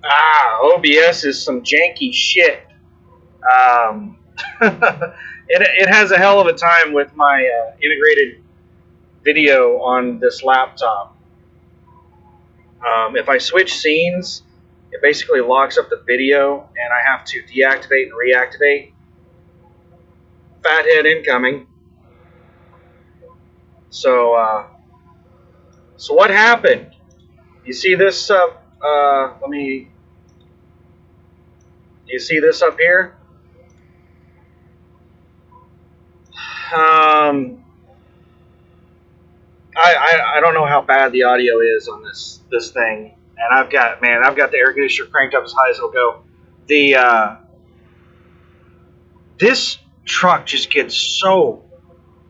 OBS is some janky shit. Um, it has a hell of a time with my integrated video on this laptop. If I switch scenes, it basically locks up the video, and I have to deactivate and reactivate. Fathead incoming. So, so what happened? You see this? Let me. You see this up here? Um, I don't know how bad the audio is on this thing, and I've got the air conditioner cranked up as high as it'll go. The This truck just gets so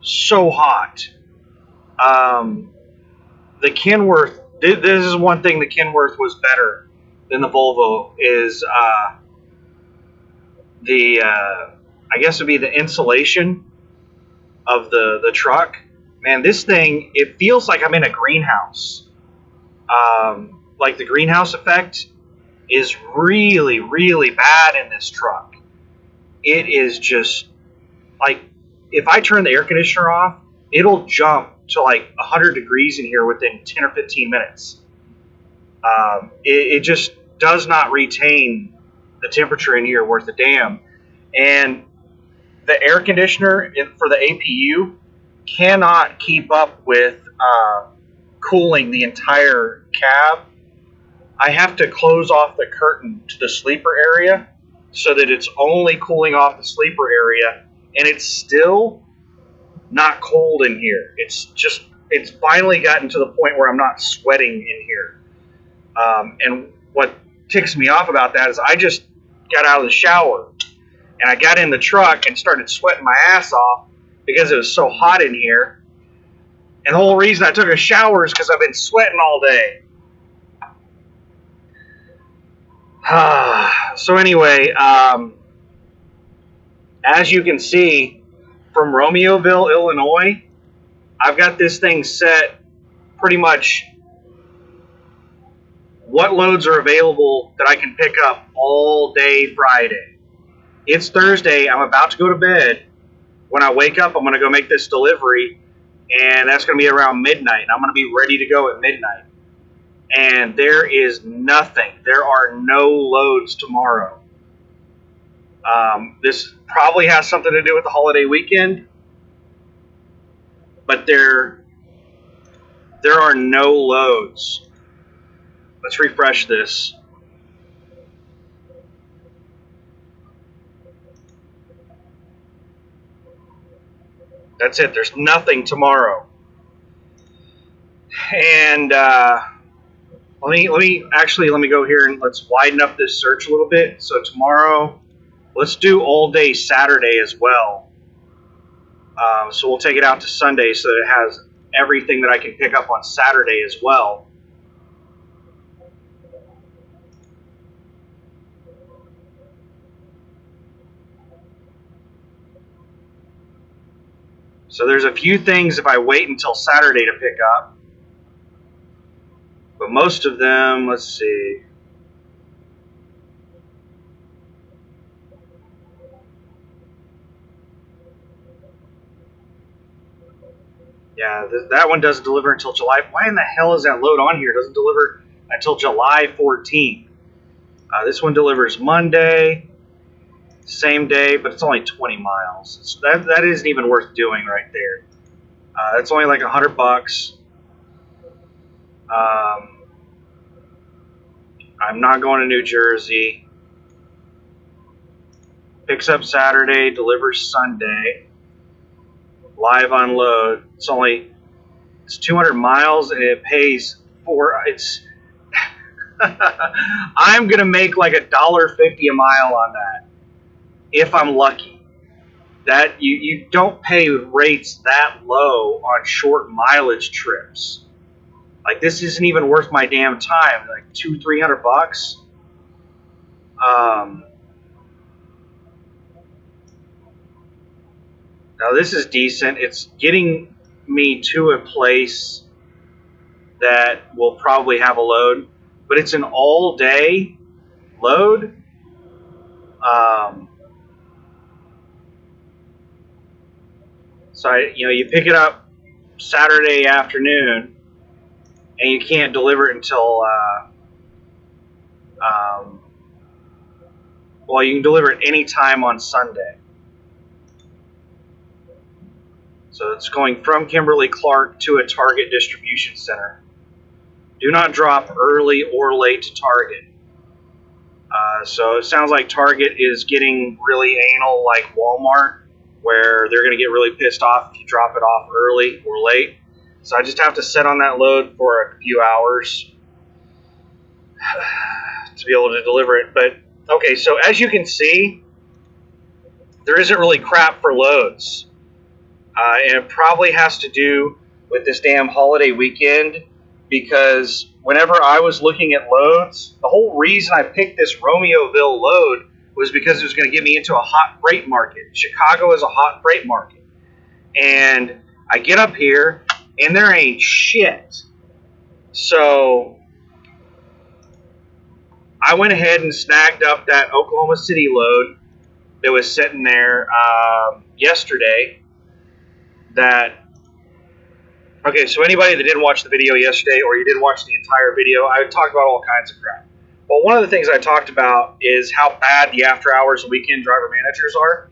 hot. Um, the Kenworth. This is one thing the Kenworth was better than the Volvo is the I guess it would be the insulation of the truck. Man, this thing, it feels like I'm in a greenhouse. Like the greenhouse effect is really, really bad in this truck. It is just like if I turn the air conditioner off, it'll jump to like 100 degrees in here within 10 or 15 minutes. It just does not retain the temperature in here worth a damn. And the air conditioner for the APU cannot keep up with cooling the entire cab. I have to close off the curtain to the sleeper area so that it's only cooling off the sleeper area, and it's still not cold in here. It's finally gotten to the point where I'm not sweating in here. And what ticks me off about that is I just got out of the shower and I got in the truck and started sweating my ass off because it was so hot in here. And the whole reason I took a shower is because I've been sweating all day. So anyway, as you can see from Romeoville, Illinois, I've got this thing set pretty much what loads are available that I can pick up all day Friday. It's Thursday. I'm about to go to bed. When I wake up, I'm going to go make this delivery, and that's going to be around midnight. I'm going to be ready to go at midnight. And there is nothing. There are no loads tomorrow. This probably has something to do with the holiday weekend, but there are no loads. Let's refresh this. That's it. There's nothing tomorrow. And let me go here and let's widen up this search a little bit. So tomorrow, let's do all day Saturday as well. So we'll take it out to Sunday so that it has everything that I can pick up on Saturday as well. So there's a few things if I wait until Saturday to pick up. But most of them, let's see. Yeah, that one doesn't deliver until July. Why in the hell is that load on here? It doesn't deliver until July 14th. This one delivers Monday, same day, but it's only 20 miles. That isn't even worth doing right there. That's only like $100. I'm not going to New Jersey. Picks up Saturday, delivers Sunday. Live unload. It's 200 miles and it pays for it's. I'm gonna make like $1.50 a mile on that if I'm lucky. That you don't pay rates that low on short mileage trips. Like this isn't even worth my damn time. Like $200-300. Now this is decent. It's getting me to a place that will probably have a load, but it's an all day. load. Um, so you pick it up Saturday afternoon, and you can't deliver it until well, you can deliver it anytime on Sunday. So it's going from Kimberly-Clark to a Target distribution center. Do not drop early or late to Target. So it sounds like Target is getting really anal like Walmart, where they're going to get really pissed off if you drop it off early or late. So I just have to sit on that load for a few hours to be able to deliver it. But, okay, so as you can see, there isn't really crap for loads. And it probably has to do with this damn holiday weekend, because whenever I was looking at loads, the whole reason I picked this Romeoville load was because it was going to get me into a hot freight market. Chicago is a hot freight market. And I get up here, and there ain't shit. So I went ahead and snagged up that Oklahoma City load that was sitting there yesterday. Okay, so anybody that didn't watch the video yesterday, or you didn't watch the entire video, I talked about all kinds of crap. But one of the things I talked about is how bad the after hours and weekend driver managers are.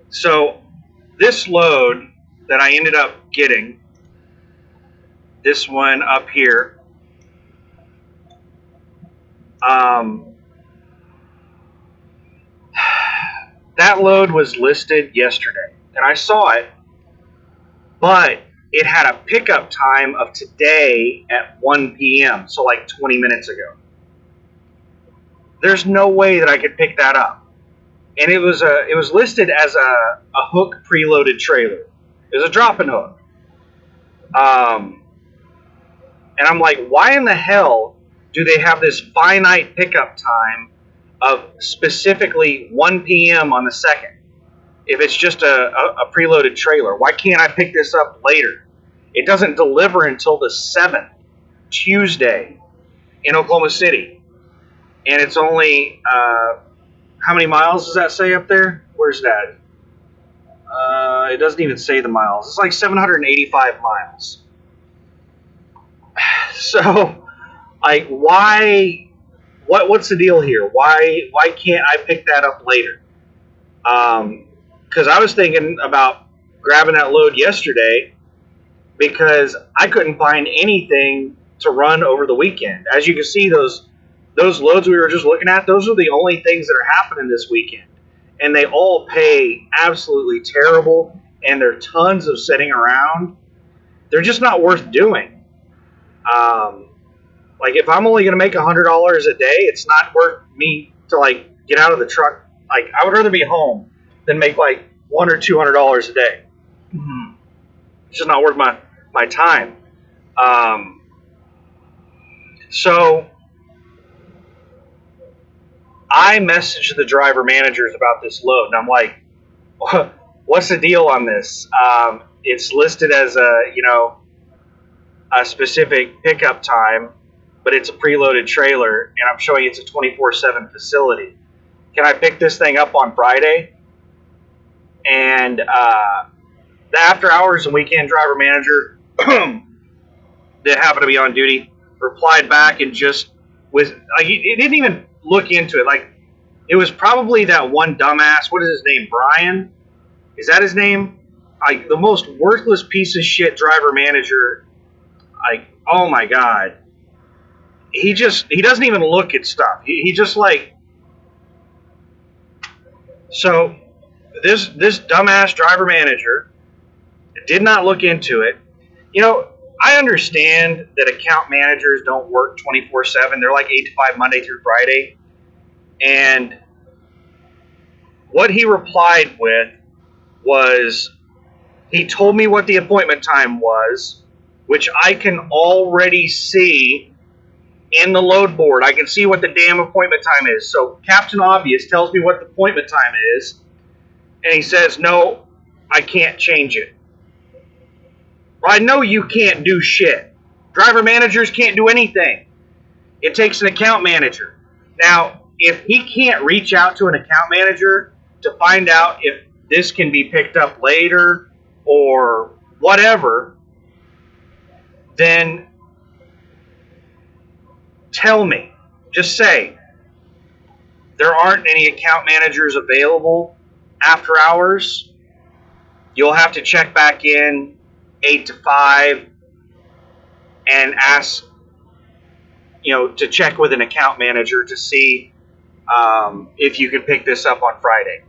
So this load that I ended up getting, this one up here, that load was listed yesterday, and I saw it, but it had a pickup time of today at 1 p.m., so like 20 minutes ago. There's no way that I could pick that up. And it was listed as a hook preloaded trailer. It was a drop-in hook. And I'm like, why in the hell do they have this finite pickup time of specifically 1 p.m. on the 2nd? If it's just a preloaded trailer, why can't I pick this up later? It doesn't deliver until the 7th, Tuesday, in Oklahoma City. And it's only, how many miles does that say up there? Where's that? It doesn't even say the miles. It's like 785 miles. So, like, why? What's the deal here? Why can't I pick that up later? Because I was thinking about grabbing that load yesterday, because I couldn't find anything to run over the weekend. As you can see, those loads we were just looking at, those are the only things that are happening this weekend. And they all pay absolutely terrible, and there are tons of sitting around. They're just not worth doing. Like, if I'm only going to make $100 a day, it's not worth me to, like, get out of the truck. Like, I would rather be home than make, like, $100 or $200 a day. It's just not worth my time. So I messaged the driver managers about this load, and I'm like, what's the deal on this? It's listed as a specific pickup time, but it's a preloaded trailer, and I'm showing it's a 24/7 facility. Can I pick this thing up on Friday? And the after hours and weekend driver manager that happened to be on duty replied back, and just he didn't even look into it. Like, it was probably that one dumbass. What is his name? Brian? Is that his name? Like, the most worthless piece of shit driver manager. Like, oh my god. He doesn't even look at stuff. He just, like, so this dumbass driver manager did not look into it. I understand that account managers don't work 24/7. They're like 8 to 5 Monday through Friday. And what he replied with was, he told me what the appointment time was, which I can already see in the load board. I can see what the damn appointment time is. So Captain Obvious tells me what the appointment time is, and he says, no, I can't change it. Well, I know you can't do shit. Driver managers can't do anything. It takes an account manager. Now, if he can't reach out to an account manager to find out if this can be picked up later or whatever, then tell me. Just say, there aren't any account managers available after hours. You'll have to check back in 8 to 5 and ask, to check with an account manager to see if you can pick this up on Friday.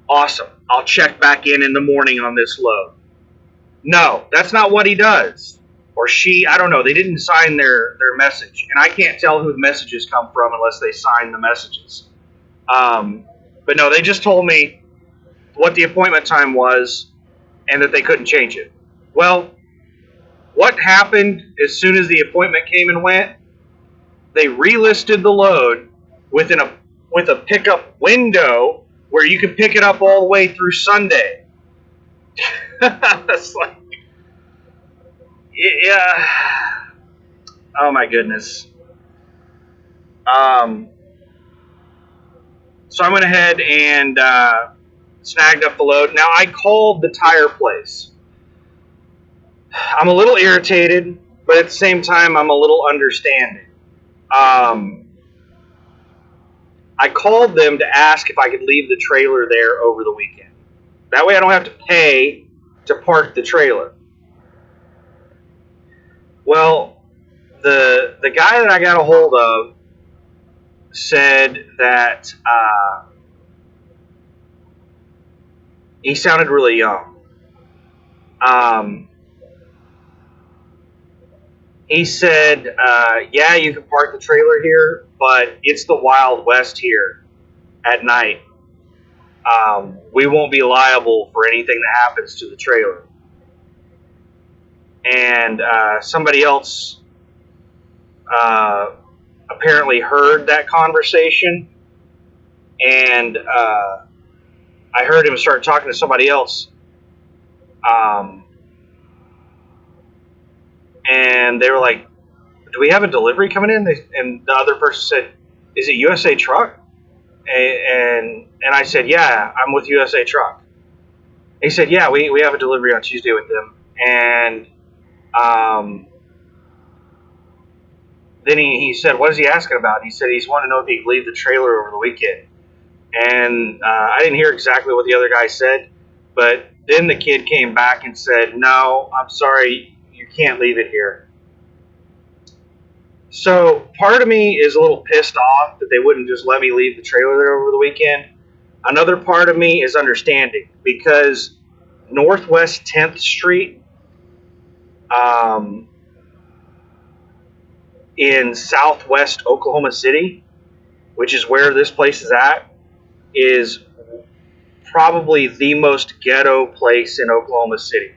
Awesome. I'll check back in the morning on this load. No, that's not what he does. Or she, I don't know. They didn't sign their message. And I can't tell who the messages come from unless they sign the messages. But no, they just told me what the appointment time was and that they couldn't change it. Well, what happened as soon as the appointment came and went? They relisted the load with a pickup window where you could pick it up all the way through Sunday. It's like, yeah. Oh my goodness. So I went ahead and snagged up the load. Now I called the tire place. I'm a little irritated, but at the same time I'm a little understanding. I called them to ask if I could leave the trailer there over the weekend. That way I don't have to pay to park the trailer. Well, the guy that I got a hold of said that he sounded really young. He said, yeah, you can park the trailer here, but it's the Wild West here at night. We won't be liable for anything that happens to the trailer. And somebody else apparently heard that conversation, and I heard him start talking to somebody else. And they were like, do we have a delivery coming in? And the other person said, is it USA Truck? And I said, yeah, I'm with USA Truck. He said, yeah, we have a delivery on Tuesday with them. And then he said, what is he asking about? He said he's wanting to know if he could leave the trailer over the weekend. And I didn't hear exactly what the other guy said, but then the kid came back and said, no, I'm sorry, you can't leave it here. So part of me is a little pissed off that they wouldn't just let me leave the trailer there over the weekend. Another part of me is understanding, because Northwest 10th Street in southwest Oklahoma City, which is where this place is at, is probably the most ghetto place in Oklahoma City.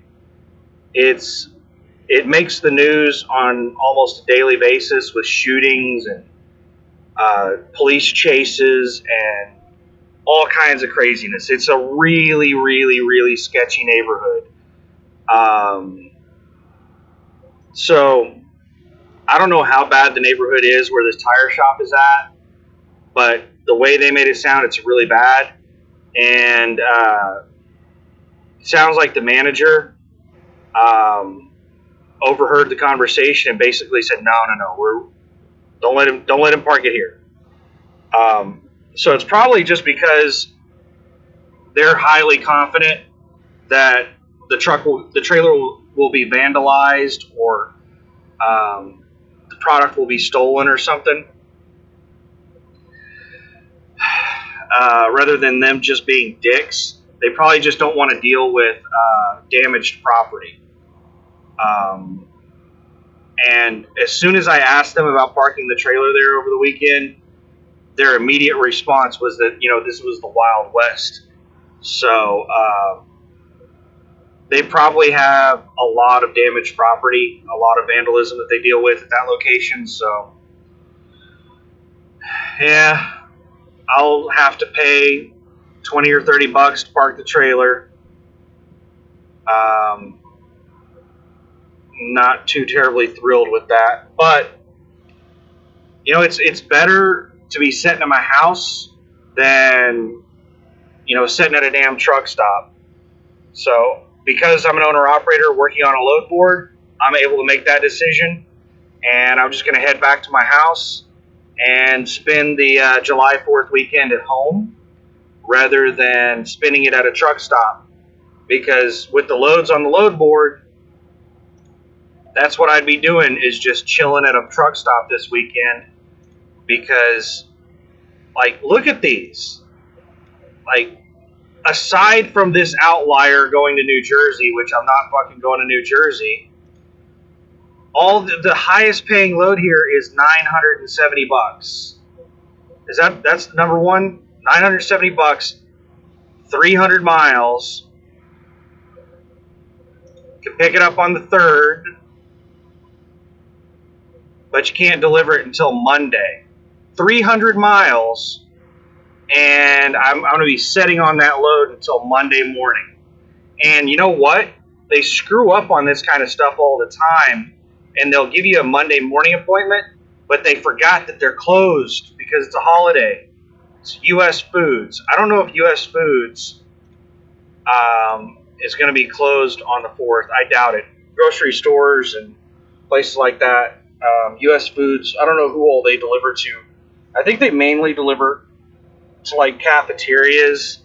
It makes the news on almost a daily basis with shootings and police chases and all kinds of craziness. It's a really, really, really sketchy neighborhood. So I don't know how bad the neighborhood is where this tire shop is at, but the way they made it sound, it's really bad. And it sounds like the manager overheard the conversation and basically said, no, don't let him park it here. So it's probably just because they're highly confident that the trailer will be vandalized, or the product will be stolen or something, rather than them just being dicks. They probably just don't want to deal with damaged property. And as soon as I asked them about parking the trailer there over the weekend, their immediate response was that, this was the Wild West. So they probably have a lot of damaged property, a lot of vandalism that they deal with at that location. So, yeah, I'll have to pay $20 or $30 to park the trailer. Not too terribly thrilled with that, but You know, it's better to be sitting in my house than, you know, sitting at a damn truck stop. So because I'm an owner operator working on a load board, I'm able to make that decision, and I'm just going to head back to my house and spend the July 4th weekend at home rather than spending it at a truck stop. Because with the loads on the load board, that's what I'd be doing, is just chilling at a truck stop this weekend. Because, like, look at these. Like, aside from this outlier going to New Jersey, which I'm not fucking going to New Jersey, all the highest paying load here is $970. That's number one? $970, 300 miles. You can pick it up on the 3rd, but you can't deliver it until Monday. 300 miles, and I'm going to be sitting on that load until Monday morning. And you know what? They screw up on this kind of stuff all the time, and they'll give you a Monday morning appointment, but they forgot that they're closed because it's a holiday. It's U.S. Foods. I don't know if U.S. Foods is going to be closed on the 4th. I doubt it. Grocery stores and places like that. U.S. Foods, I don't know who all they deliver to. I think they mainly deliver to like cafeterias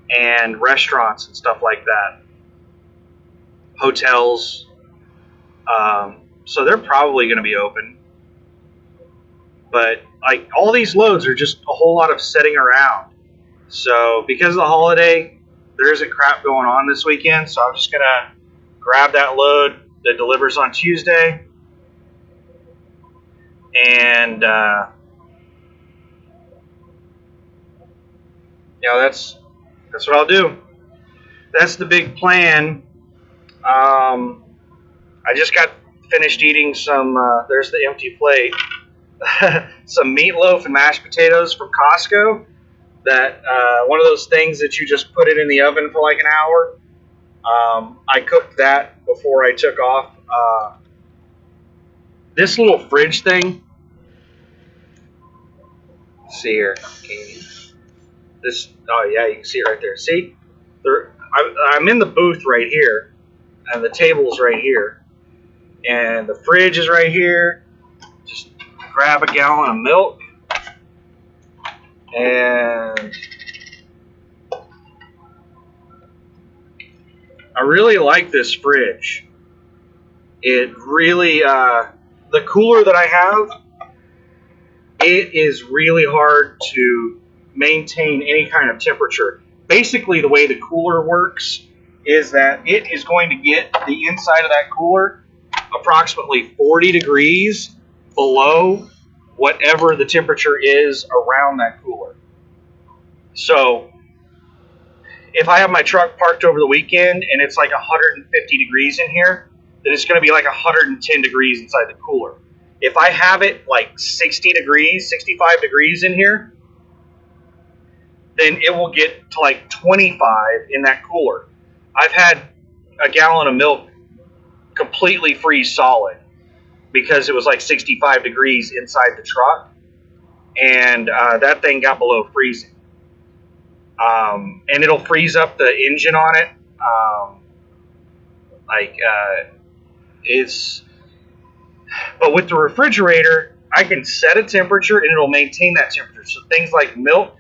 and restaurants and stuff like that. Hotels. So they're probably going to be open. But like all these loads are just a whole lot of sitting around. So because of the holiday, there isn't crap going on this weekend. So I'm just going to grab that load that delivers on Tuesday. And, you know, that's what I'll do. That's the big plan. I just got finished eating some, there's the empty plate, some meatloaf and mashed potatoes from Costco. That one of those things that you just put it in the oven for like an hour. I cooked that before I took off. This little fridge thing. Let's see here. This. Oh yeah, you can see it right there. See, I'm in the booth right here, and the table's right here, and the fridge is right here. Just grab a gallon of milk, and I really like this fridge. It really, the cooler that I have, it is really hard to maintain any kind of temperature. Basically, the way the cooler works is that it is going to get the inside of that cooler approximately 40 degrees below whatever the temperature is around that cooler. So, if I have my truck parked over the weekend and it's like 150 degrees in here, then it's going to be like 110 degrees inside the cooler. If I have it like 60 degrees, 65 degrees in here, then it will get to like 25 in that cooler. I've had a gallon of milk completely freeze solid because it was like 65 degrees inside the truck, and that thing got below freezing. And it'll freeze up the engine on it. It's But with the refrigerator, I can set a temperature and it'll maintain that temperature. So things like milk,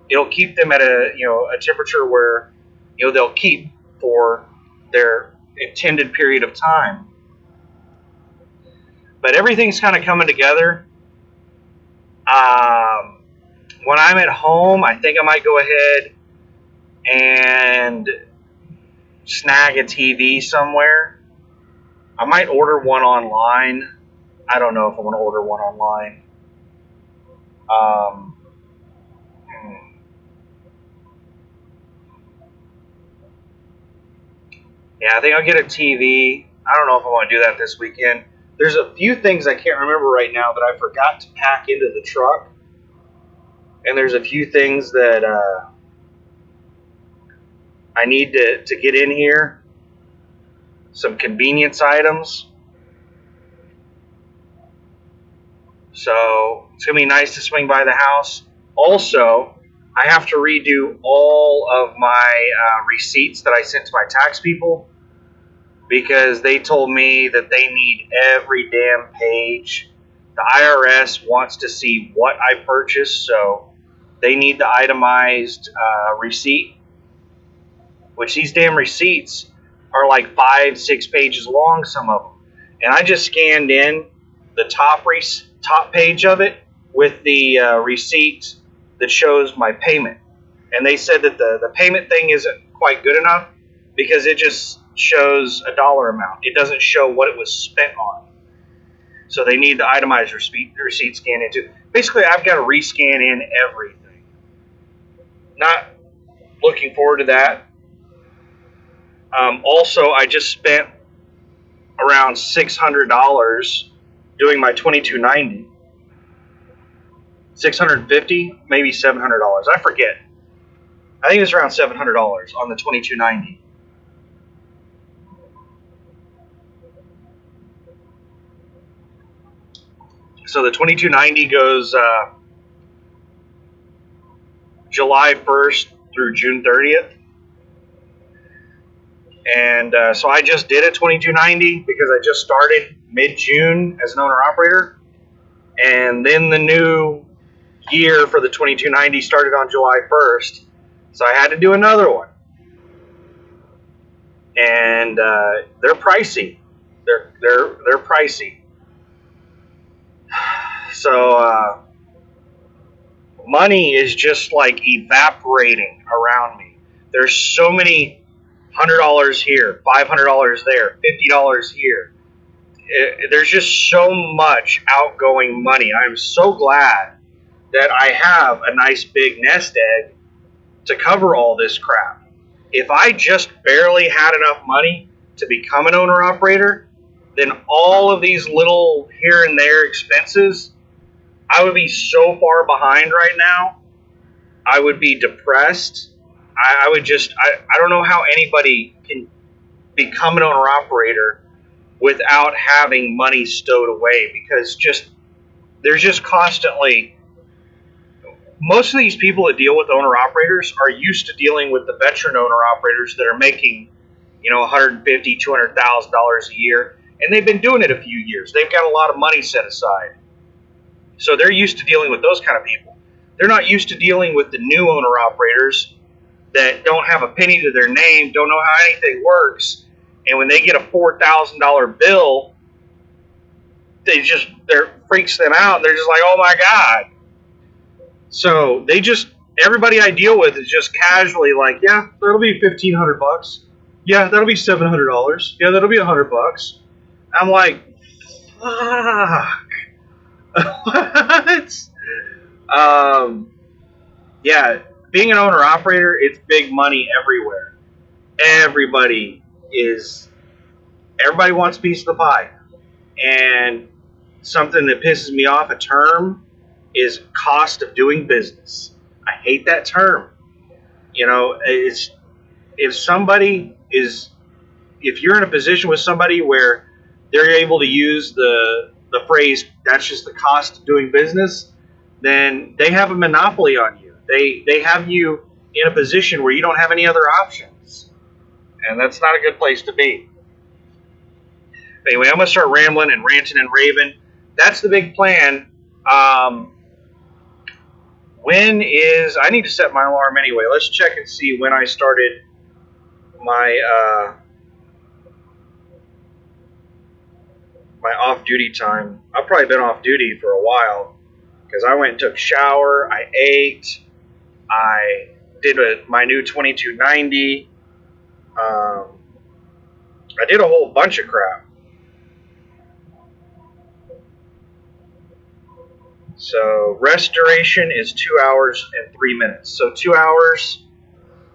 it'll keep them at a temperature where they'll keep for their intended period of time. But everything's kind of coming together. When I'm at home, I think I might go ahead and snag a TV somewhere. I might order one online. I don't know if I want to order one online. Yeah, I think I'll get a TV. I don't know if I want to do that this weekend. There's a few things I can't remember right now that I forgot to pack into the truck. And there's a few things that I need to get in here. Some convenience items. So it's going to be nice to swing by the house. Also, I have to redo all of my receipts that I sent to my tax people because they told me that they need every damn page. The IRS wants to see what I purchased, so they need the itemized receipt, which these damn receipts are like 5, 6 pages long, some of them. And I just scanned in the top page of it with the receipt that shows my payment. And they said that the payment thing isn't quite good enough because it just shows a dollar amount. It doesn't show what it was spent on. So they need the itemized receipt scanned in too. Basically, I've got to rescan in everything. Not looking forward to that. Also, I just spent around $600 doing my 2290. 650, maybe $700. I forget. I think it's around $700 on the 2290. So the 2290 goes July 1st through June 30th. And so I just did a 2290 because I just started mid-June as an owner-operator. And then the new year for the 2290 started on July 1st. So I had to do another one. And they're pricey. They're pricey. So money is just like evaporating around me. There's so many $100 here, $500 there, $50 here. There's just so much outgoing money. I'm so glad that I have a nice big nest egg to cover all this crap. If I just barely had enough money to become an owner operator, then all of these little here and there expenses, I would be so far behind right now. I would be depressed. I would just, I don't know how anybody can become an owner operator without having money stowed away because there's just constantly, most of these people that deal with owner operators are used to dealing with the veteran owner operators that are making, $150,000, $200,000 a year, and they've been doing it a few years. They've got a lot of money set aside. So they're used to dealing with those kind of people. They're not used to dealing with the new owner operators that don't have a penny to their name, don't know how anything works, and when they get a $4,000 bill, they're freaks them out. They're just like, oh my God. So everybody I deal with is just casually like, yeah, that'll be $1,500. Yeah, that'll be $700. Yeah, that'll be $100. I'm like, fuck. What? Yeah, being an owner operator, it's big money everywhere. Everybody wants a piece of the pie. And something that pisses me off, a term, is cost of doing business. I hate that term. It's if you're in a position with somebody where they're able to use the phrase "that's just the cost of doing business," then they have a monopoly on you. They have you in a position where you don't have any other options, and that's not a good place to be. Anyway, I'm gonna start rambling and ranting and raving. That's the big plan. I need to set my alarm anyway. Let's check and see when I started my my off-duty time. I've probably been off-duty for a while because I went and took a shower, I ate, I did my new 2290. I did a whole bunch of crap. So restoration is 2 hours and 3 minutes. So 2 hours.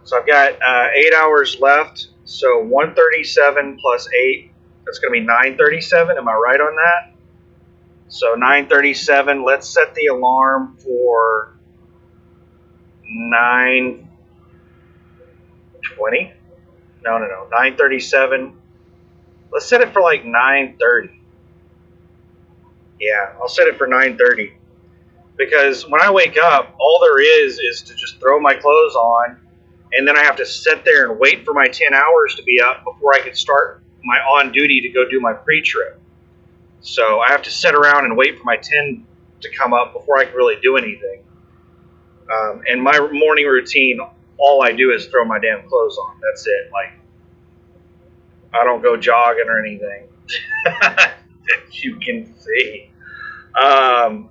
So I've got 8 hours left. So 137 plus 8. That's going to be 937. Am I right on that? So 937. Let's set the alarm for 9:20. No. 9:37. Let's set it for like 9:30. Yeah, I'll set it for 9:30 because when I wake up, all there is to just throw my clothes on, and then I have to sit there and wait for my 10 hours to be up before I can start my on duty to go do my pre-trip. So I have to sit around and wait for my 10 to come up before I can really do anything. And my morning routine, all I do is throw my damn clothes on. That's it. Like, I don't go jogging or anything. You can see. Um,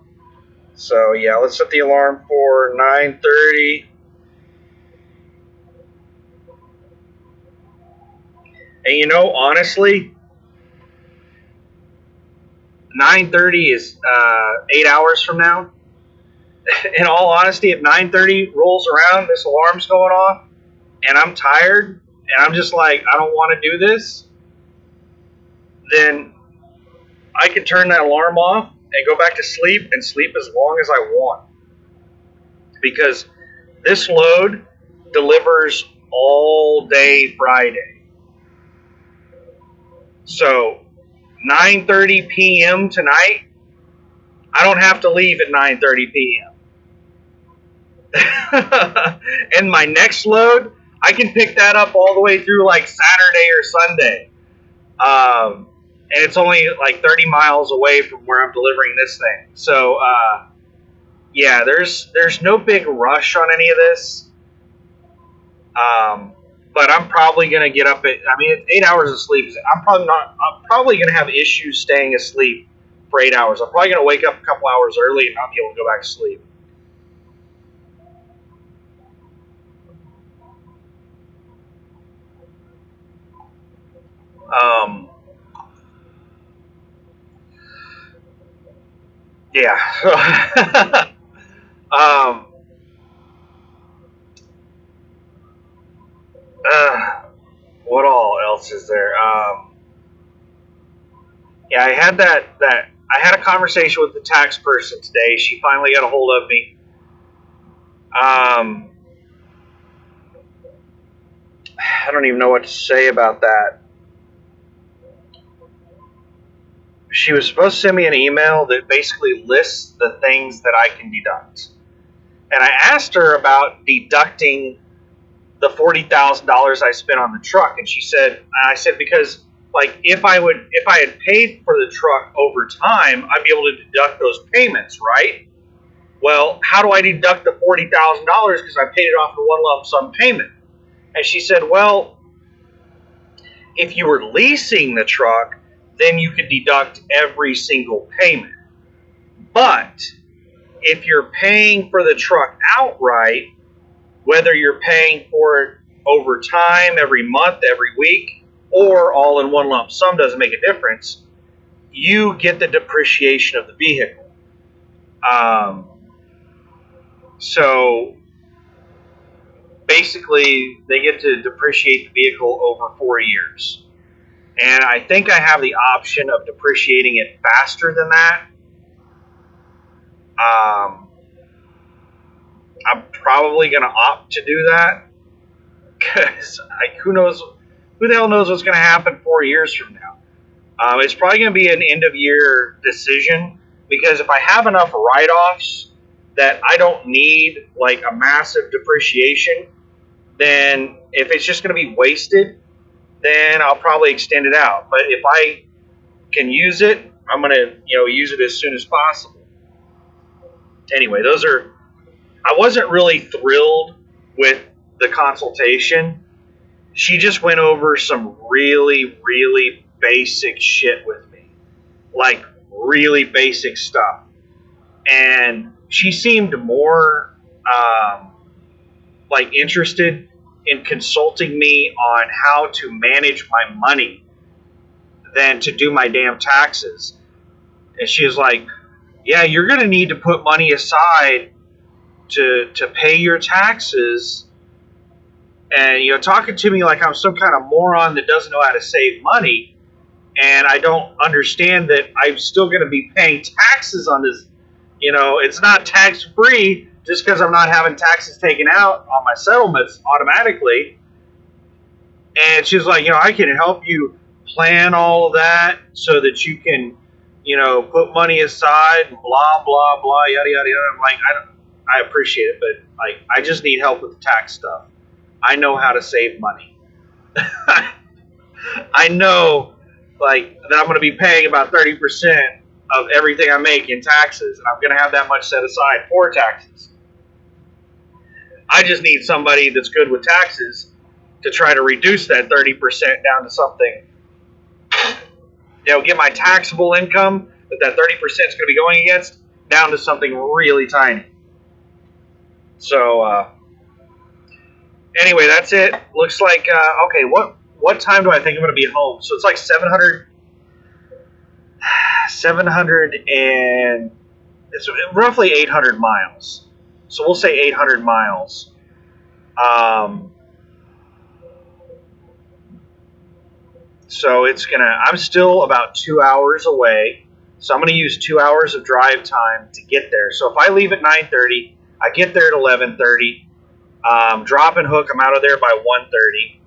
so yeah, let's set the alarm for 9:30. And honestly, 9:30 is 8 hours from now. In all honesty, if 9:30 rolls around, this alarm's going off, and I'm tired, and I'm just like, I don't want to do this, then I can turn that alarm off and go back to sleep and sleep as long as I want. Because this load delivers all day Friday. So 9:30 p.m. tonight, I don't have to leave at 9:30 p.m. And my next load, I can pick that up all the way through like Saturday or Sunday. And it's only like 30 miles away from where I'm delivering this thing. So, yeah, there's no big rush on any of this. But I'm probably gonna get up at. I mean, it's 8 hours of sleep. I'm probably gonna have issues staying asleep for 8 hours. I'm probably gonna wake up a couple hours early and not be able to go back to sleep. Um, yeah. um, uh, what all else is there? Yeah, I had a conversation with the tax person today. She finally got a hold of me. Um, I don't even know what to say about that. She was supposed to send me an email that basically lists the things that I can deduct. And I asked her about deducting the $40,000 I spent on the truck, and I said because like if I had paid for the truck over time, I'd be able to deduct those payments, right? Well, how do I deduct the $40,000 because I paid it off in one lump sum payment? And she said, well, if you were leasing the truck, then you could deduct every single payment. But if you're paying for the truck outright, whether you're paying for it over time, every month, every week, or all in one lump sum, doesn't make a difference, you get the depreciation of the vehicle. So basically, they get to depreciate the vehicle over 4 years. And I think I have the option of depreciating it faster than that. Um, I'm probably going to opt to do that because who the hell knows what's going to happen 4 years from now. It's probably going to be an end of year decision because if I have enough write-offs that I don't need like a massive depreciation, then if it's just going to be wasted, then I'll probably extend it out. But if I can use it, I'm going to use it as soon as possible. Anyway, I wasn't really thrilled with the consultation. She just went over some really, really basic shit with me. Like, really basic stuff. And she seemed more, like, interested in consulting me on how to manage my money than to do my damn taxes. And she was like, yeah, you're going to need to put money aside to pay your taxes, and talking to me like I'm some kind of moron that doesn't know how to save money, and I don't understand that I'm still going to be paying taxes on this. It's not tax free just because I'm not having taxes taken out on my settlements automatically. And she's like, I can help you plan all of that so that you can put money aside, blah blah blah, yada yada yada. I'm like, I appreciate it, but like, I just need help with the tax stuff. I know how to save money. I know, like, that I'm going to be paying about 30% of everything I make in taxes, and I'm going to have that much set aside for taxes. I just need somebody that's good with taxes to try to reduce that 30% down to something, get my taxable income that 30% is going to be going against down to something really tiny. So, anyway, that's it. Looks like, okay, what time do I think I'm going to be home? So it's like 700 and it's roughly 800 miles. So we'll say 800 miles. So I'm still about 2 hours away. So I'm gonna use 2 hours of drive time to get there. So if I leave at 9:30, I get there at 11:30. Drop and hook, I'm out of there by 1:30.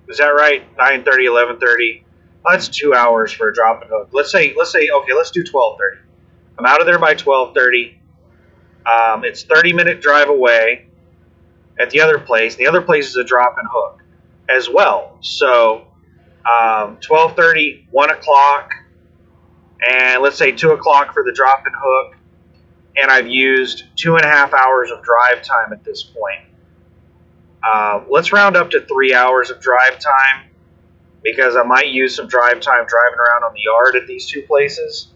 Is that right? 9:30, 11:30. That's 2 hours for a drop and hook. Let's say, okay, let's do 12:30. I'm out of there by 12:30. It's 30-minute drive away at the other place. The other place is a drop and hook as well. So 12:30, 1 o'clock, and let's say 2 o'clock for the drop and hook. And I've used 2.5 hours of drive time at this point. Let's round up to 3 hours of drive time, because I might use some drive time driving around on the yard at these two places.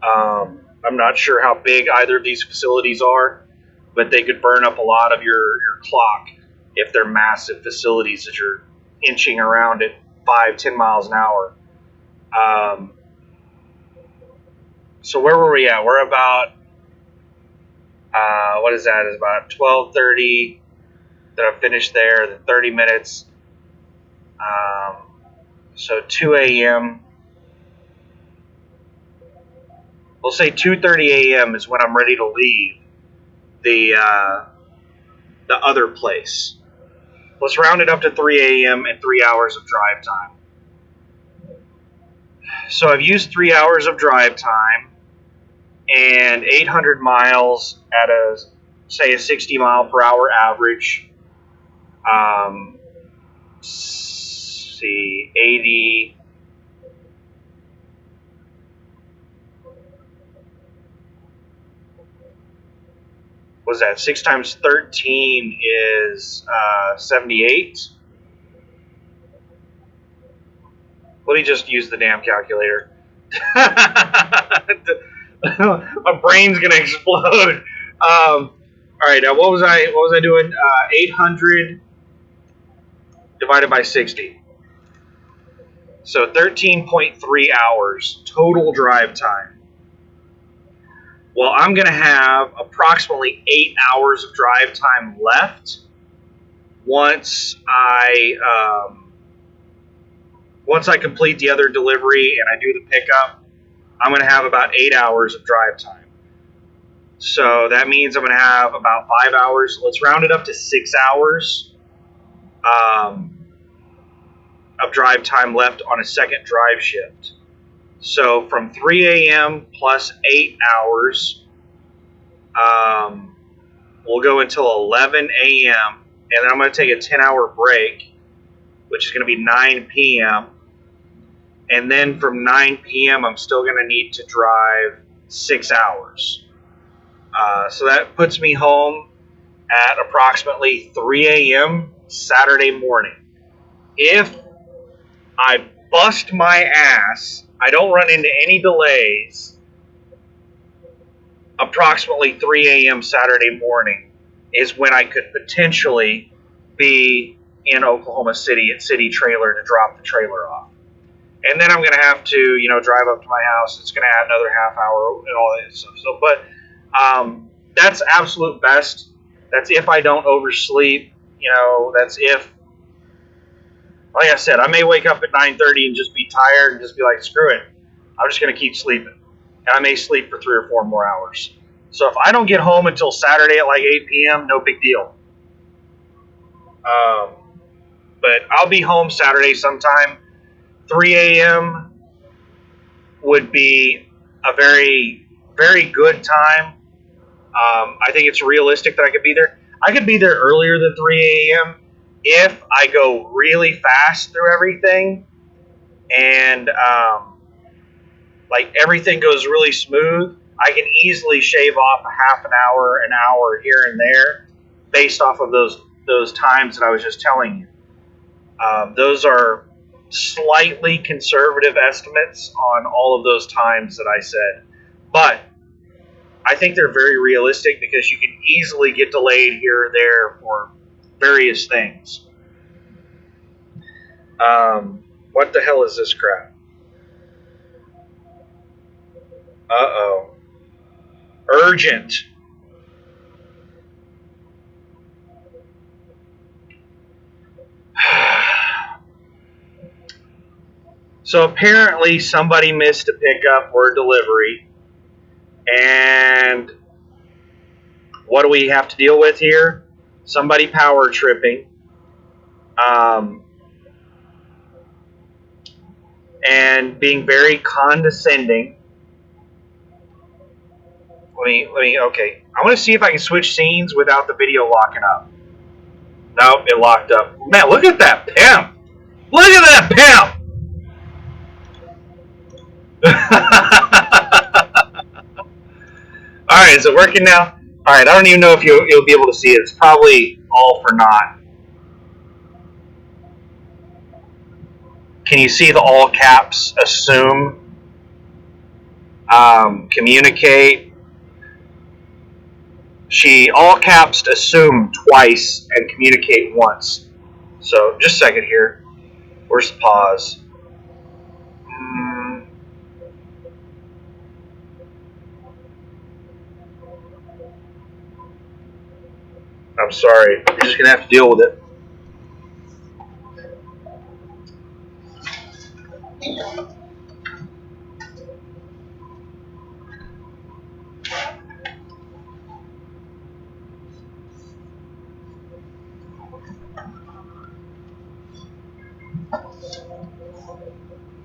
I'm not sure how big either of these facilities are, but they could burn up a lot of your clock if they're massive facilities that you're inching around at 5-10 miles an hour. So where were we at? We're about, what is that? It's about 12:30 that I finished there, the 30 minutes. So 2 a.m. We'll say 2:30 a.m. is when I'm ready to leave the other place. Let's round it up to 3 a.m. and 3 hours of drive time. So I've used 3 hours of drive time and 800 miles at a 60 mile per hour average. 80. Was that 6 times 13 is 78? Let me just use the damn calculator. My brain's gonna explode. All right, now what was I doing? 800 divided by 60. So 13.3 hours total drive time. Well, I'm going to have approximately 8 hours of drive time left once I complete the other delivery and I do the pickup. I'm going to have about 8 hours of drive time. So that means I'm going to have about 5 hours. Let's round it up to 6 hours of drive time left on a second drive shift. So from 3 a.m. plus 8 hours, we'll go until 11 a.m. And then I'm going to take a 10-hour break, which is going to be 9 p.m. And then from 9 p.m., I'm still going to need to drive 6 hours. So that puts me home at approximately 3 a.m. Saturday morning. If I bust my ass, I don't run into any delays, approximately 3 a.m. Saturday morning is when I could potentially be in Oklahoma City at City Trailer to drop the trailer off. And then I'm going to have to, drive up to my house. It's going to add another half hour and all that stuff. So, but that's absolute best. That's if I don't oversleep. That's if, like I said, I may wake up at 9:30 and just be tired and just be like, screw it. I'm just going to keep sleeping. And I may sleep for 3 or 4 more hours. So if I don't get home until Saturday at like 8 p.m., no big deal. but I'll be home Saturday sometime. 3 a.m. would be a very, very good time. I think it's realistic that I could be there. I could be there earlier than 3 a.m. if I go really fast through everything and like everything goes really smooth. I can easily shave off a half an hour here and there based off of those times that I was just telling you. Those are slightly conservative estimates on all of those times that I said. But I think they're very realistic because you can easily get delayed here or there for various things. What the hell is this crap? Uh-oh. Urgent. So apparently somebody missed a pickup or a delivery. And what do we have to deal with here? Somebody power tripping. And being very condescending. Okay. I want to see if I can switch scenes without the video locking up. Nope, it locked up. Man, look at that pimp. Look at that pimp. Alright, is it working now? Alright, I don't even know if you'll be able to see it. It's probably all for naught. Can you see the all caps? Assume. Communicate. She all caps assume twice and communicate once. So, just a second here. Where's the pause? I'm sorry. You're just going to have to deal with it.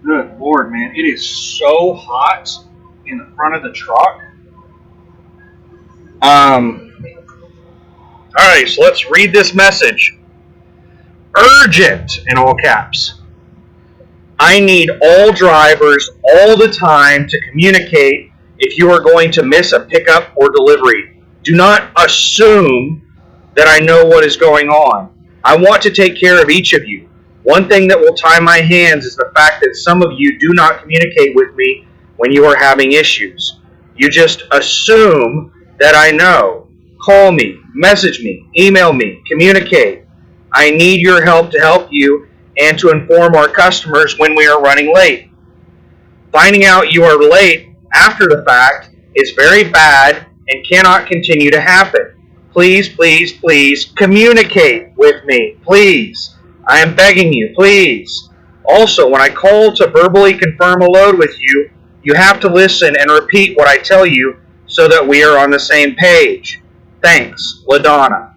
Good Lord, man. It is so hot in the front of the truck. Alright, so let's read this message. Urgent, in all caps. I need all drivers all the time to communicate if you are going to miss a pickup or delivery. Do not assume that I know what is going on. I want to take care of each of you. One thing that will tie my hands is the fact that some of you do not communicate with me when you are having issues. You just assume that I know. Call me, message me, email me, communicate. I need your help to help you and to inform our customers when we are running late. Finding out you are late after the fact is very bad and cannot continue to happen. Please, please, please communicate with me. Please. I am begging you, please. Also, when I call to verbally confirm a load with you, you have to listen and repeat what I tell you so that we are on the same page. Thanks, LaDonna.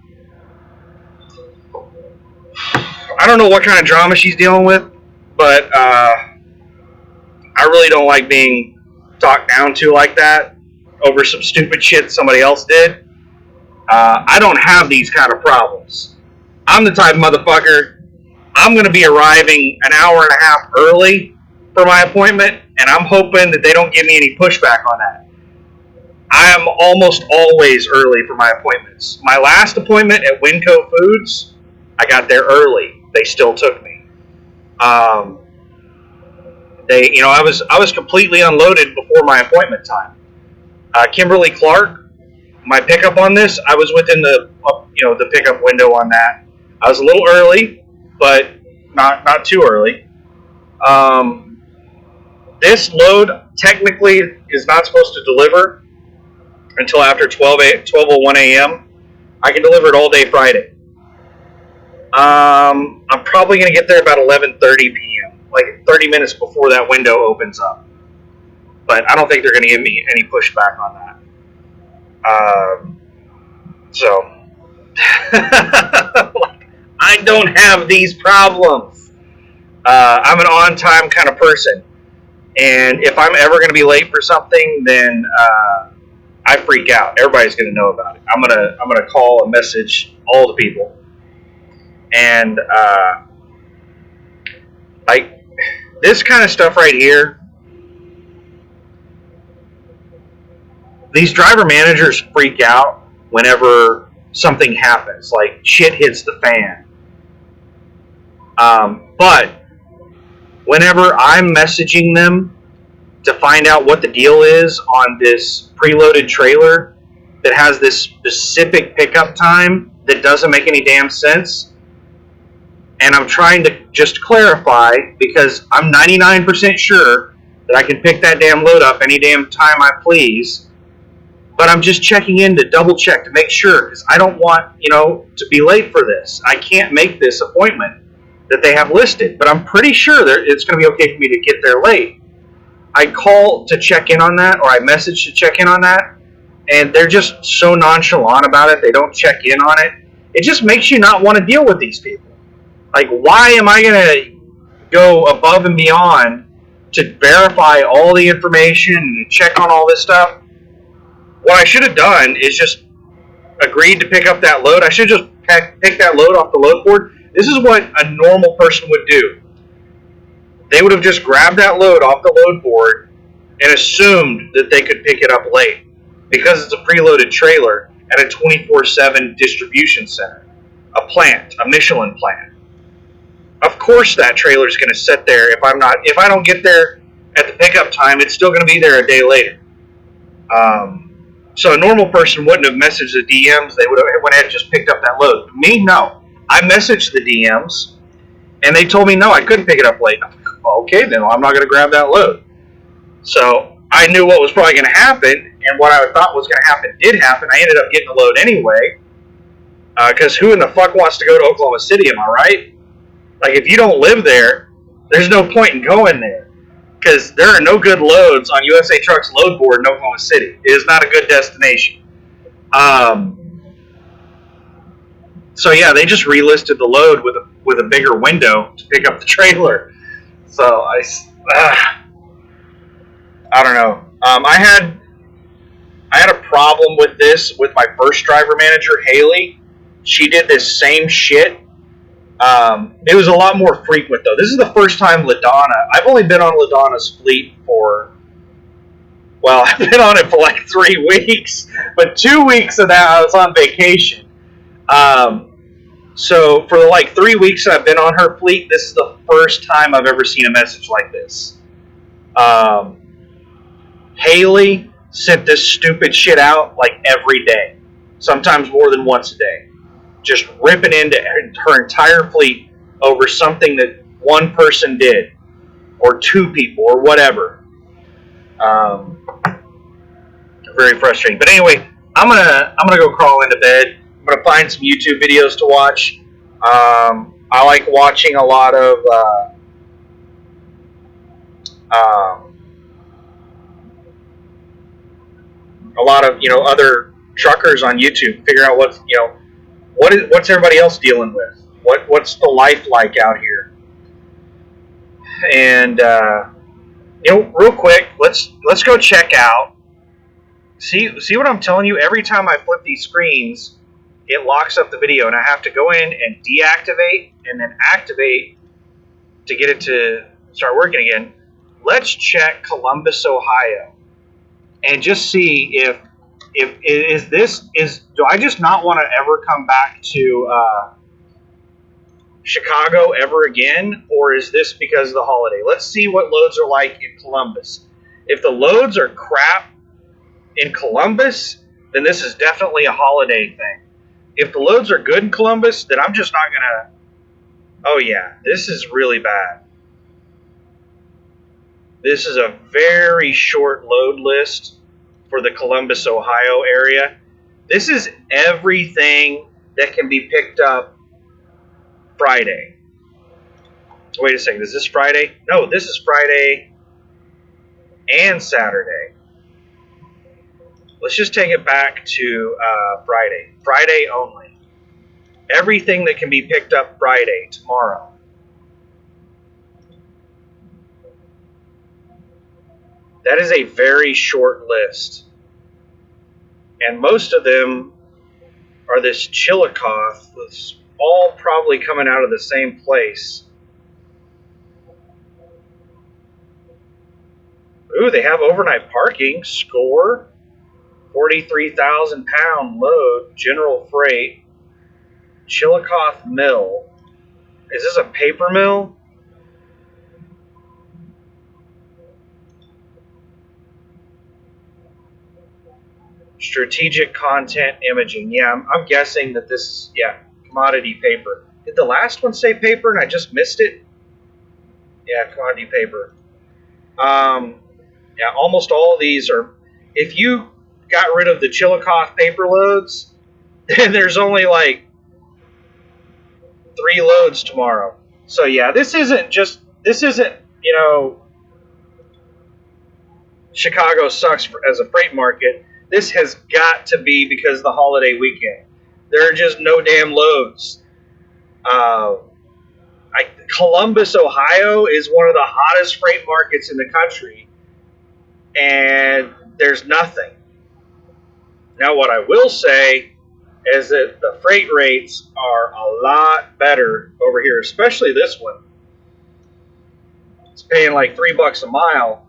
I don't know what kind of drama she's dealing with, but I really don't like being talked down to like that over some stupid shit somebody else did. I don't have these kind of problems. I'm the type of motherfucker, I'm going to be arriving an hour and a half early for my appointment, and I'm hoping that they don't give me any pushback on that. I am almost always early for my appointments. My last appointment at Winco Foods, I got there early. They still took me. I was completely unloaded before my appointment time. Kimberly Clark, my pickup on this, I was within the pickup window on that. I was a little early, but not too early. This load technically is not supposed to deliver until after 12:01 a.m. I can deliver it all day Friday. I'm probably going to get there about 11:30 p.m., like 30 minutes before that window opens up. But I don't think they're going to give me any pushback on that. I don't have these problems. I'm an on-time kind of person. And if I'm ever going to be late for something, then I freak out. Everybody's going to know about it. I'm gonna call and message all the people. And like this kind of stuff right here, these driver managers freak out whenever something happens, like shit hits the fan. But whenever I'm messaging them to find out what the deal is on this preloaded trailer that has this specific pickup time that doesn't make any damn sense, and I'm trying to just clarify because I'm 99% sure that I can pick that damn load up any damn time I please, but I'm just checking in to double check to make sure because I don't want, to be late for this. I can't make this appointment that they have listed, but I'm pretty sure that it's going to be okay for me to get there late. I call to check in on that, or I message to check in on that, and they're just so nonchalant about it. They don't check in on it. It just makes you not want to deal with these people. Like, why am I going to go above and beyond to verify all the information and check on all this stuff? What I should have done is just agreed to pick up that load. I should just pick that load off the load board. This is what a normal person would do. They would have just grabbed that load off the load board and assumed that they could pick it up late because it's a preloaded trailer at a 24/7 distribution center, a plant, a Michelin plant. Of course that trailer is going to sit there if I don't get there at the pickup time, it's still going to be there a day later. So a normal person wouldn't have messaged the DMs. They would have went ahead and just picked up that load. Me, no. I messaged the DMs, and they told me no, I couldn't pick it up late. I'm like, okay, then I'm not going to grab that load. So I knew what was probably going to happen, and what I thought was going to happen did happen. I ended up getting the load anyway, because who in the fuck wants to go to Oklahoma City, am I right? Like, if you don't live there, there's no point in going there, because there are no good loads on USA Truck's load board in Oklahoma City. It is not a good destination. So yeah, they just relisted the load with a bigger window to pick up the trailer. So I don't know. I had a problem with this with my first driver manager, Haley. She did this same shit. It was a lot more frequent though. This is the first time LaDonna. I've only been on LaDonna's fleet I've been on it for like 3 weeks, but 2 weeks of that I was on vacation. So for like 3 weeks I've been on her fleet, this is the first time I've ever seen a message like this. Haley sent this stupid shit out like every day, sometimes more than once a day, just ripping into her entire fleet over something that one person did, or two people, or whatever. Very frustrating. But anyway, I'm gonna go crawl into bed. I'm gonna find some YouTube videos to watch. I like watching a lot of other truckers on YouTube. Figure out what's everybody else dealing with. What's the life like out here? And real quick, let's go check out. See what I'm telling you? Every time I flip these screens, it locks up the video, and I have to go in and deactivate and then activate to get it to start working again. Let's check Columbus, Ohio, and just see if do I just not want to ever come back to Chicago ever again, or is this because of the holiday? Let's see what loads are like in Columbus. If the loads are crap in Columbus, then this is definitely a holiday thing. If the loads are good in Columbus, then I'm just not gonna. Oh yeah, this is really bad. This is a very short load list for the Columbus, Ohio area. This is everything that can be picked up Friday. Wait a second, is this Friday? No, this is Friday and Saturday. Let's just take it back to Friday. Friday only. Everything that can be picked up Friday, tomorrow. That is a very short list. And most of them are this Chillicothe, that's all probably coming out of the same place. Ooh, they have overnight parking. Score. 43,000 pound load. General freight. Chillicothe Mill. Is this a paper mill? Strategic content imaging. Yeah, I'm guessing that this is, yeah, commodity paper. Did the last one say paper and I just missed it? Yeah, commodity paper. Yeah, almost all of these are, if you got rid of the Chillicothe paper loads, then there's only like 3 loads tomorrow. So yeah, this isn't, you know, Chicago sucks as a freight market. This has got to be because of the holiday weekend. There are just no damn loads. Columbus, Ohio is one of the hottest freight markets in the country, and there's nothing. Now, what I will say is that the freight rates are a lot better over here, especially this one. It's paying like $3 a mile,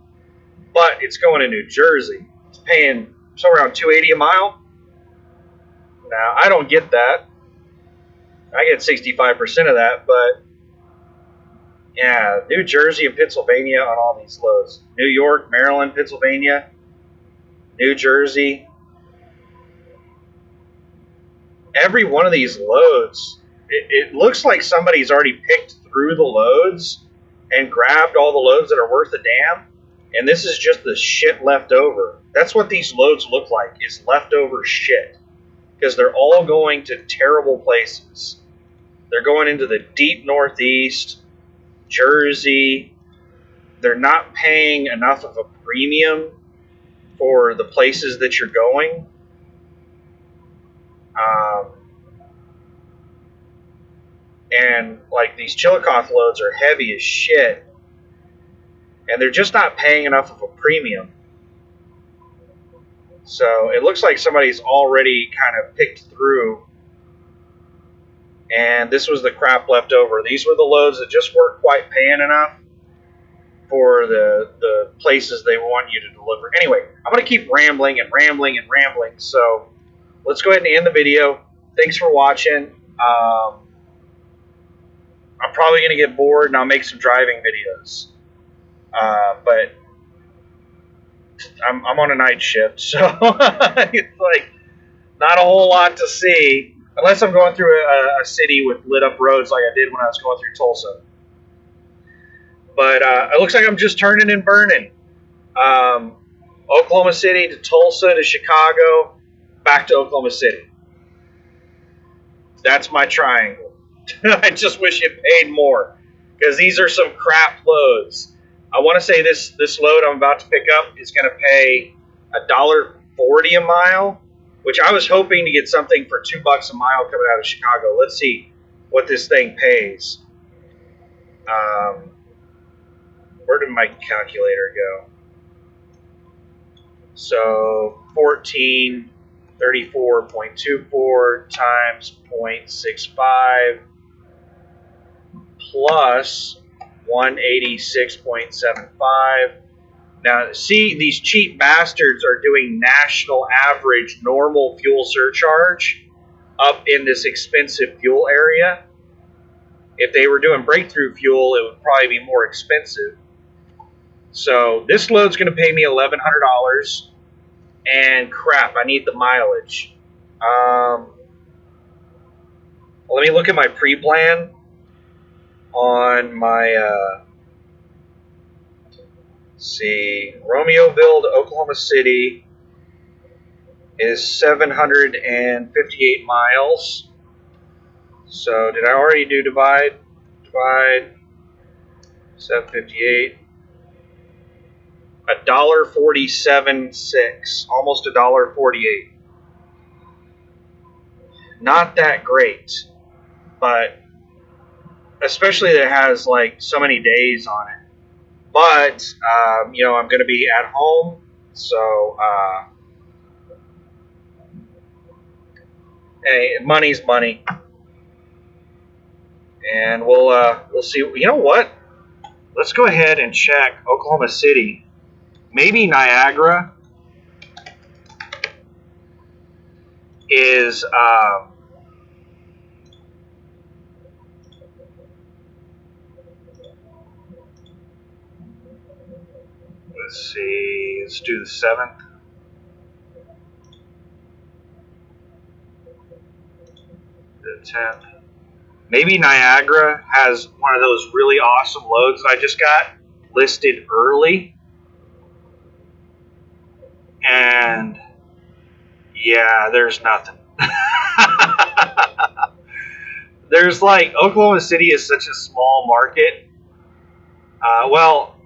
but it's going to New Jersey. It's paying somewhere around $2.80 a mile. Now, I don't get that. I get 65% of that, but yeah, New Jersey and Pennsylvania on all these loads. New York, Maryland, Pennsylvania, New Jersey. Every one of these loads, it looks like somebody's already picked through the loads and grabbed all the loads that are worth a damn, and this is just the shit left over. That's what these loads look like, is leftover shit, because they're all going to terrible places. They're going into the deep Northeast, Jersey. They're not paying enough of a premium for the places that you're going. And like these Chillicothe loads are heavy as shit, and they're just not paying enough of a premium. So it looks like somebody's already kind of picked through, and this was the crap left over. These were the loads that just weren't quite paying enough for the places they want you to deliver. Anyway, I'm going to keep rambling and rambling and rambling, so let's go ahead and end the video. Thanks for watching. I'm probably going to get bored and I'll make some driving videos. But I'm on a night shift, so it's like not a whole lot to see unless I'm going through a city with lit up roads like I did when I was going through Tulsa. But it looks like I'm just turning and burning. Oklahoma City to Tulsa to Chicago, back to Oklahoma City. That's my triangle. I just wish it paid more, because these are some crap loads. I want to say this load I'm about to pick up is going to pay $1.40 a mile, which I was hoping to get something for $2 a mile coming out of Chicago. Let's see what this thing pays. Where did my calculator go? So 1434.24 times 0.65 plus 186.75. Now, see, these cheap bastards are doing national average normal fuel surcharge up in this expensive fuel area. If they were doing breakthrough fuel, it would probably be more expensive. So this load's going to pay me $1,100, and crap, I need the mileage. Let me look at my pre-plan on my, see, Romeoville to Oklahoma City is 758 miles. So did I already do divide? Divide 758. $1.47.6, almost $1.48. Not that great. but especially that it has like so many days on it. But I'm going to be at home, so hey, money's money, and we'll see. You know what? Let's go ahead and check Oklahoma City. Maybe Niagara is. Let's see. Let's do the 7th. The 10th. Maybe Niagara has one of those really awesome loads that I just got listed early. And yeah, there's nothing. There's like, Oklahoma City is such a small market. Well,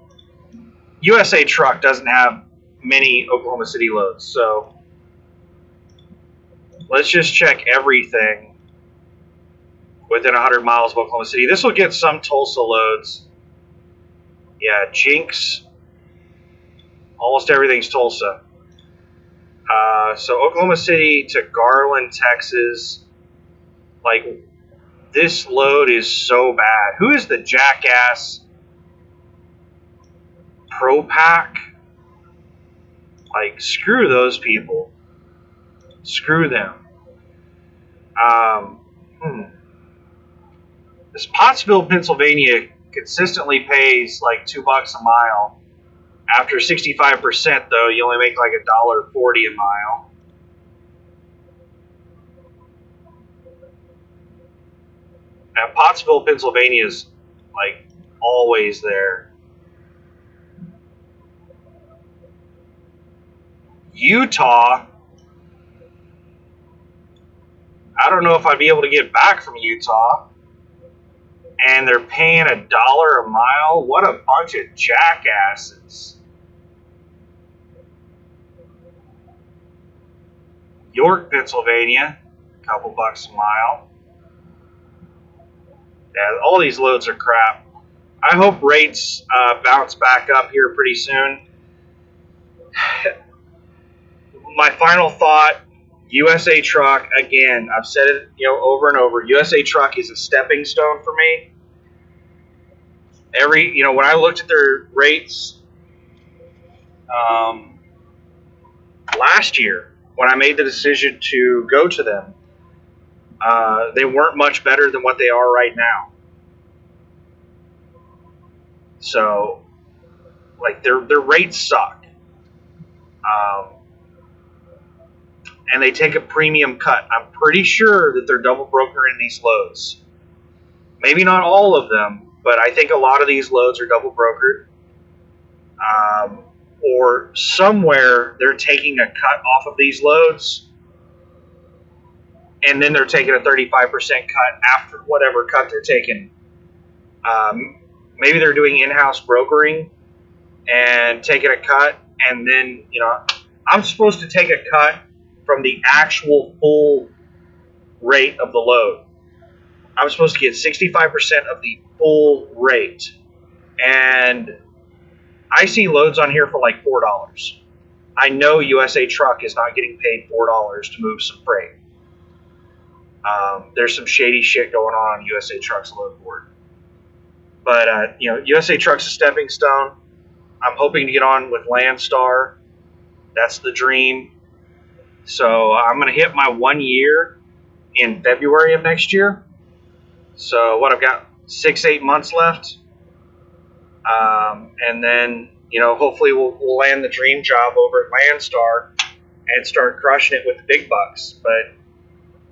USA Truck doesn't have many Oklahoma City loads, so let's just check everything within 100 miles of Oklahoma City. This will get some Tulsa loads. Yeah, Jinx. Almost everything's Tulsa. So Oklahoma City to Garland, Texas. Like, this load is so bad. Who is the jackass Pro Pack? Like, screw those people. Screw them. This Pottsville, Pennsylvania consistently pays like $2 a mile. After 65%, though, you only make like $1.40 a mile. Now, Pottsville, Pennsylvania is like always there. Utah, I don't know if I'd be able to get back from Utah. And they're paying $1 a mile? What a bunch of jackasses. York, Pennsylvania, a couple bucks a mile. Yeah, all these loads are crap. I hope rates bounce back up here pretty soon. My final thought, USA Truck, again, I've said it over and over, USA Truck is a stepping stone for me. When I looked at their rates last year, when I made the decision to go to them, they weren't much better than what they are right now. So, like, their rates suck. And they take a premium cut. I'm pretty sure that they're double brokering these loads. Maybe not all of them, but I think a lot of these loads are double brokered. Or somewhere they're taking a cut off of these loads, and then they're taking a 35% cut after whatever cut they're taking. Maybe they're doing in-house brokering and taking a cut, and then, I'm supposed to take a cut from the actual full rate of the load. I'm supposed to get 65% of the full rate. And I see loads on here for like $4. I know USA Truck is not getting paid $4 to move some freight. There's some shady shit going on USA Truck's load board. But, USA Truck's a stepping stone. I'm hoping to get on with Landstar. That's the dream. So I'm going to hit my 1 year in February of next year. So I've got 6-8 months left. And then, hopefully we'll land the dream job over at Landstar and start crushing it with the big bucks. But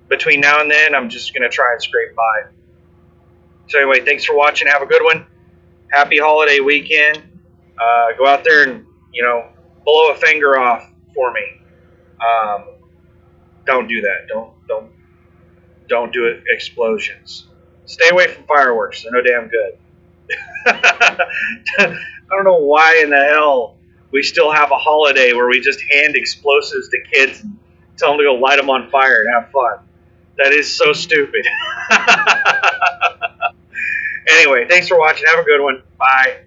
between now and then, I'm just going to try and scrape by. So anyway, thanks for watching. Have a good one. Happy holiday weekend. Go out there and, blow a finger off for me. Don't do that. Don't do it. Explosions. Stay away from fireworks. They're no damn good. I don't know why in the hell we still have a holiday where we just hand explosives to kids and tell them to go light them on fire and have fun. That is so stupid. Anyway, thanks for watching. Have a good one. Bye.